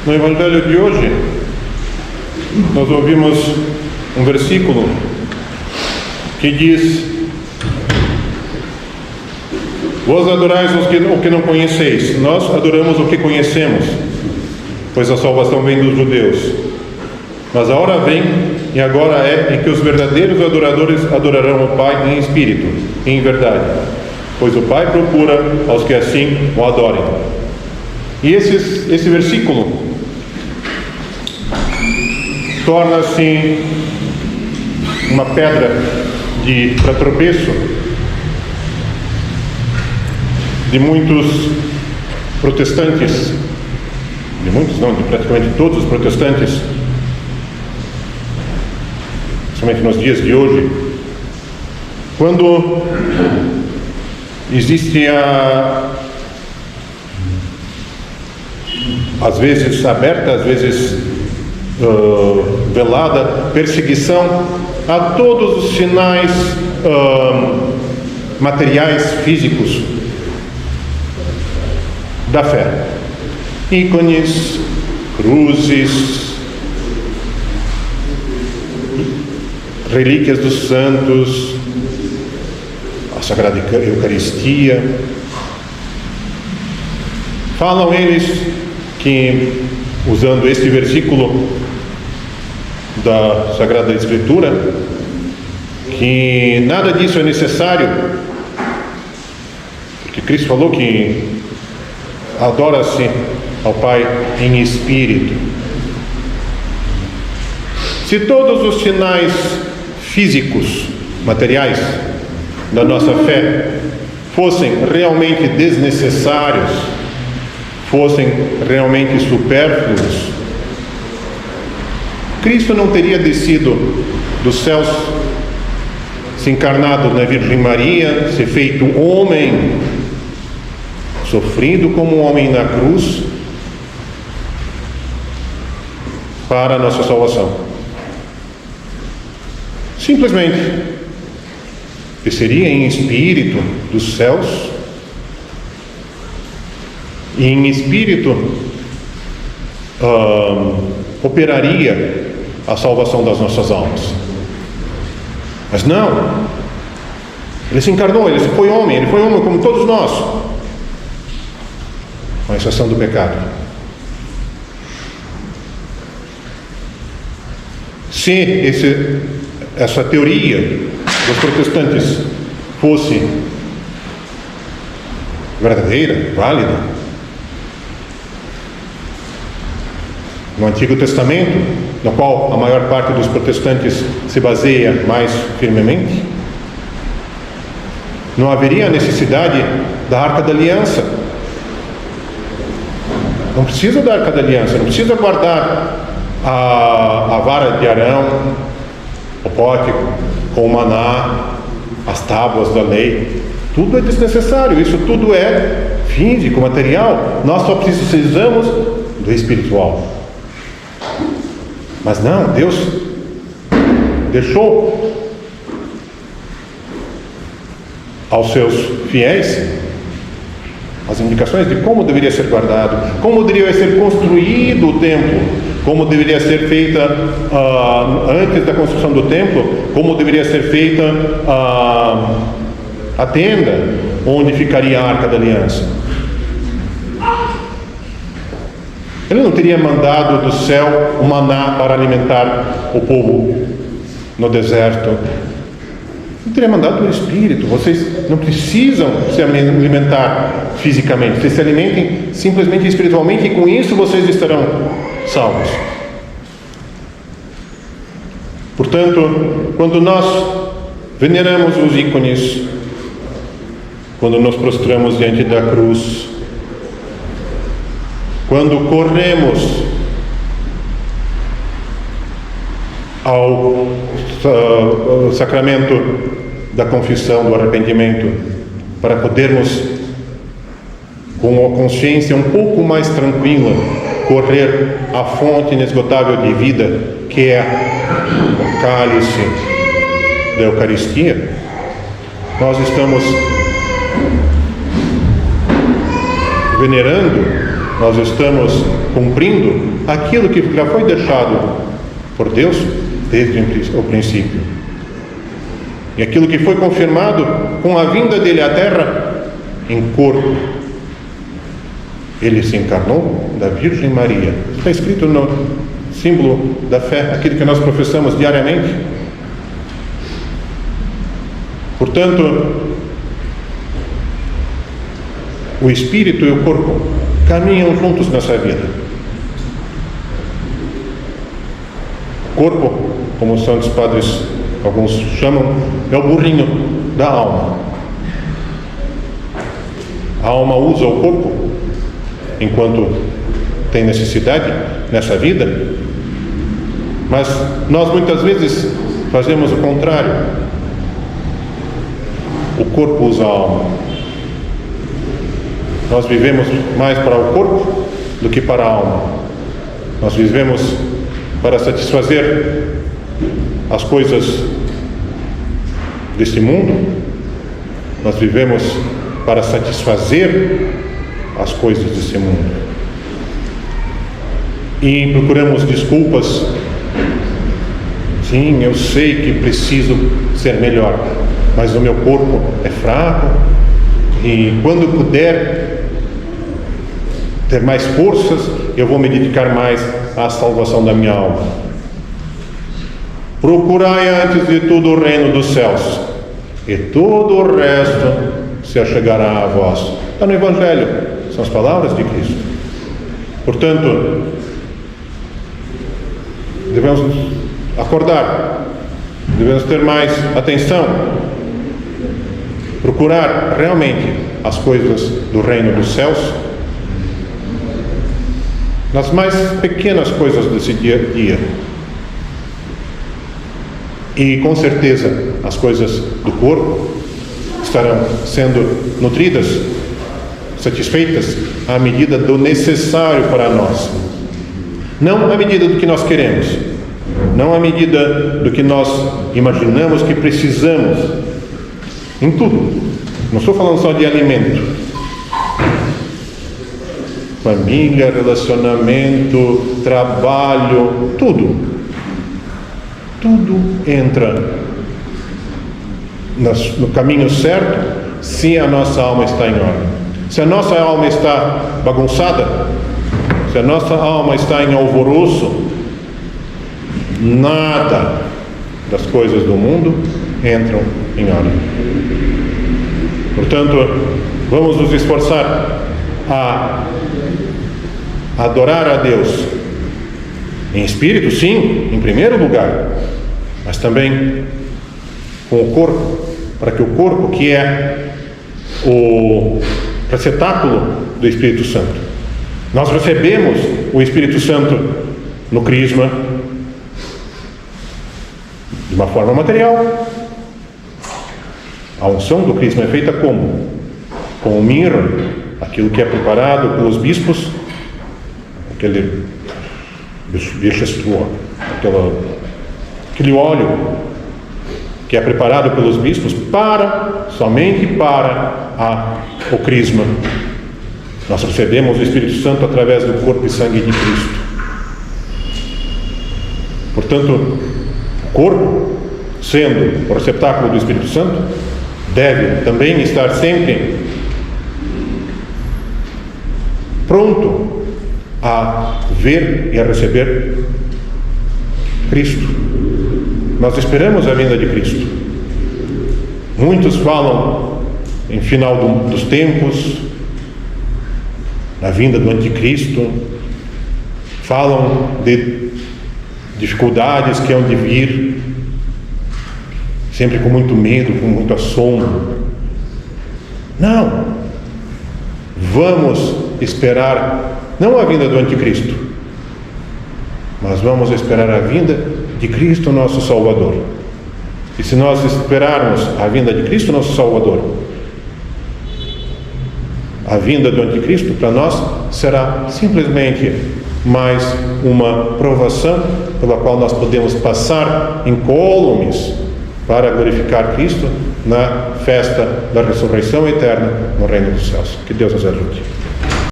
No Evangelho de hoje, nós ouvimos um versículo que diz: vós adorais o que não conheceis, nós adoramos o que conhecemos, pois a salvação vem dos judeus. Mas a hora vem, e agora é, em que os verdadeiros adoradores adorarão o Pai em espírito e em verdade, pois o Pai procura aos que assim o adorem. E esse versículo torna-se uma pedra para tropeço de muitos protestantes, de praticamente todos os protestantes, somente nos dias de hoje, quando existe às vezes aberta, às vezes velada perseguição a todos os sinais materiais, físicos da fé. Ícones, cruzes, relíquias dos santos, a Sagrada Eucaristia. Falam eles que, usando este versículo da Sagrada Escritura, que nada disso é necessário, porque Cristo falou que adora-se ao Pai em espírito. Se todos os sinais físicos, materiais da nossa fé fossem realmente desnecessários, fossem realmente supérfluos, Cristo não teria descido dos céus, se encarnado na Virgem Maria, se feito homem, sofrido como um homem na cruz, para a nossa salvação. Simplesmente desceria em espírito dos céus, e em espírito operaria a salvação das nossas almas. Mas não, ele se encarnou, ele foi homem como todos nós, com exceção do pecado. Se essa teoria dos protestantes fosse verdadeira, válida, no Antigo Testamento, no qual a maior parte dos protestantes se baseia mais firmemente, não haveria a necessidade da Arca da Aliança. Não precisa da Arca da Aliança, não precisa guardar a vara de Arão, o pote com o maná, as tábuas da lei. Tudo é desnecessário, isso tudo é físico, material. Nós só precisamos do espiritual. Mas não, Deus deixou aos seus fiéis as indicações de como deveria ser guardado, como deveria ser construído o templo, como deveria ser feita antes da construção do templo, como deveria ser feita a tenda onde ficaria a Arca da Aliança. Ele não teria mandado do céu o maná para alimentar o povo no deserto. Ele teria mandado o Espírito. Vocês não precisam se alimentar fisicamente. Vocês se alimentem simplesmente espiritualmente, e com isso vocês estarão salvos. Portanto, quando nós veneramos os ícones, quando nos prostramos diante da cruz, quando corremos ao sacramento da confissão, do arrependimento, para podermos, com a consciência um pouco mais tranquila, correr à fonte inesgotável de vida, que é o cálice da Eucaristia, nós estamos venerando nós estamos cumprindo aquilo que já foi deixado por Deus desde o princípio. E aquilo que foi confirmado com a vinda dele à terra em corpo. Ele se encarnou da Virgem Maria. Está escrito no símbolo da fé, aquilo que nós professamos diariamente. Portanto, o Espírito e o corpo caminham juntos nessa vida. O corpo, como os santos padres, alguns chamam, é o burrinho da alma. A alma usa o corpo enquanto tem necessidade nessa vida, mas nós muitas vezes fazemos o contrário. O corpo usa a alma. Nós vivemos mais para o corpo do que para a alma. Nós vivemos para satisfazer as coisas deste mundo. Nós vivemos para satisfazer as coisas desse mundo. E procuramos desculpas. Sim, eu sei que preciso ser melhor, mas o meu corpo é fraco, e quando puder ter mais forças, eu vou me dedicar mais à salvação da minha alma. Procurai antes de tudo o reino dos céus, e todo o resto se achegará a vós. Está no Evangelho, são as palavras de Cristo. Portanto, devemos acordar, devemos ter mais atenção, procurar realmente as coisas do reino dos céus, nas mais pequenas coisas desse dia a dia. E com certeza as coisas do corpo estarão sendo nutridas, satisfeitas à medida do necessário para nós. Não à medida do que nós queremos, não à medida do que nós imaginamos que precisamos, em tudo. Não estou falando só de alimento. Família, relacionamento, trabalho, tudo. Tudo entra no caminho certo se a nossa alma está em ordem. Se a nossa alma está bagunçada, se a nossa alma está em alvoroço, nada das coisas do mundo entram em ordem. Portanto, vamos nos esforçar a adorar a Deus em espírito, sim, em primeiro lugar, mas também com o corpo, para que o corpo, que é o receptáculo do Espírito Santo. Nós recebemos o Espírito Santo no crisma de uma forma material. A unção do crisma é feita como? Com o mirra, aquilo que é preparado pelos bispos, aquele aquele óleo que é preparado pelos bispos somente para o crisma. Nós recebemos o Espírito Santo através do corpo e sangue de Cristo. Portanto, o corpo, sendo o receptáculo do Espírito Santo, deve também estar sempre pronto a ver e a receber Cristo. Nós esperamos a vinda de Cristo. Muitos falam em final dos tempos, na vinda do anticristo, falam de dificuldades que hão de vir, sempre com muito medo, com muito assombro. Não! Vamos esperar, não a vinda do anticristo, mas vamos esperar a vinda de Cristo, nosso Salvador. E se nós esperarmos a vinda de Cristo, nosso Salvador, a vinda do anticristo para nós será simplesmente mais uma provação pela qual nós podemos passar incólumes para glorificar Cristo na festa da ressurreição eterna no reino dos céus. Que Deus nos ajude.